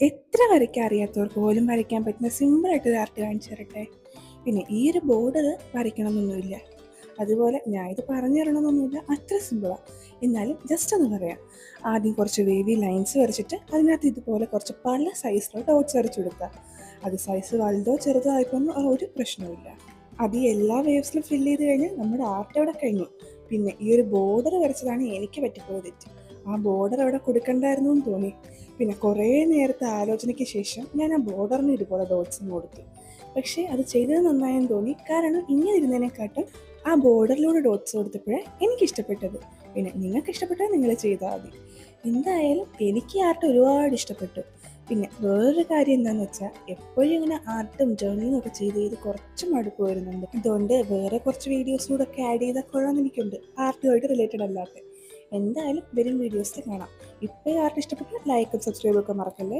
എത്ര വരയ്ക്കാൻ അറിയാത്തവർക്ക് പോലും വരയ്ക്കാൻ പറ്റുന്ന സിമ്പിളായിട്ടൊരു ആർട്ട് കാണിച്ചു തരട്ടെ. പിന്നെ ഈ ഒരു ബോർഡർ വരയ്ക്കണമെന്നൊന്നുമില്ല, അതുപോലെ ഞാൻ ഇത് പറഞ്ഞു തരണമെന്നൊന്നുമില്ല, അത്ര സിമ്പിളാണ്. എന്നാലും ജസ്റ്റ് ഒന്ന് പറയാം. ആദ്യം കുറച്ച് വേവി ലൈൻസ് വരച്ചിട്ട് അതിനകത്ത് ഇതുപോലെ കുറച്ച് പല സൈസിലുള്ള ഡോട്ട്സ് വരച്ചു കൊടുക്കുക. അത് സൈസ് വലുതോ ചെറുതോ ആയിക്കൊന്നും ഒരു പ്രശ്നവുമില്ല. അത് ഈ എല്ലാ വേവ്സിലും ഫില്ല് ചെയ്ത് കഴിഞ്ഞാൽ നമ്മുടെ ആർട്ട് അവിടെ കഴിഞ്ഞു. പിന്നെ ഈ ഒരു ബോർഡർ വരച്ചതാണ് എനിക്ക് പറ്റിപ്പോയ തെറ്റ്. ആ ബോർഡർ അവിടെ കൊടുക്കണ്ടായിരുന്നു എന്ന് തോന്നി. പിന്നെ കുറേ നേരത്തെ ആലോചനയ്ക്ക് ശേഷം ഞാൻ ആ ബോർഡറിന് ഇതുപോലെ ഡോട്ട്സും കൊടുത്തു. പക്ഷേ അത് ചെയ്തത് നന്നായെന്ന് തോന്നി, കാരണം ഇങ്ങനെ ഇരുന്നതിനെക്കാട്ടും ആ ബോർഡറിലൂടെ ഡോട്ട്സ് കൊടുത്തപ്പോഴേ എനിക്കിഷ്ടപ്പെട്ടത്. പിന്നെ നിങ്ങൾക്ക് ഇഷ്ടപ്പെട്ടാൽ നിങ്ങൾ ചെയ്താൽ മതി. എന്തായാലും എനിക്ക് ആർട്ട് ഒരുപാട് ഇഷ്ടപ്പെട്ടു. പിന്നെ വേറൊരു കാര്യം എന്താണെന്ന് വെച്ചാൽ, എപ്പോഴും ഇങ്ങനെ ആർട്ടും ജേർണലിങ്ങും ഒക്കെ ചെയ്ത് ചെയ്ത് കുറച്ച് മടുപ്പ് വരുന്നുണ്ട്. അതുകൊണ്ട് വേറെ കുറച്ച് വീഡിയോസ് കൂടെ ഒക്കെ ആഡ് ചെയ്താൽ കൊള്ളാമെന്ന് എനിക്കുണ്ട്, ആർട്ടുമായിട്ട് റിലേറ്റഡ് അല്ലാത്ത. എന്തായാലും വരും വീഡിയോസിൽ കാണാം. ഇപ്പോൾ ഈ ആർട്ട് ഇഷ്ടപ്പെട്ടാൽ ലൈക്കും സബ്സ്ക്രൈബും ഒക്കെ മറക്കല്ലേ.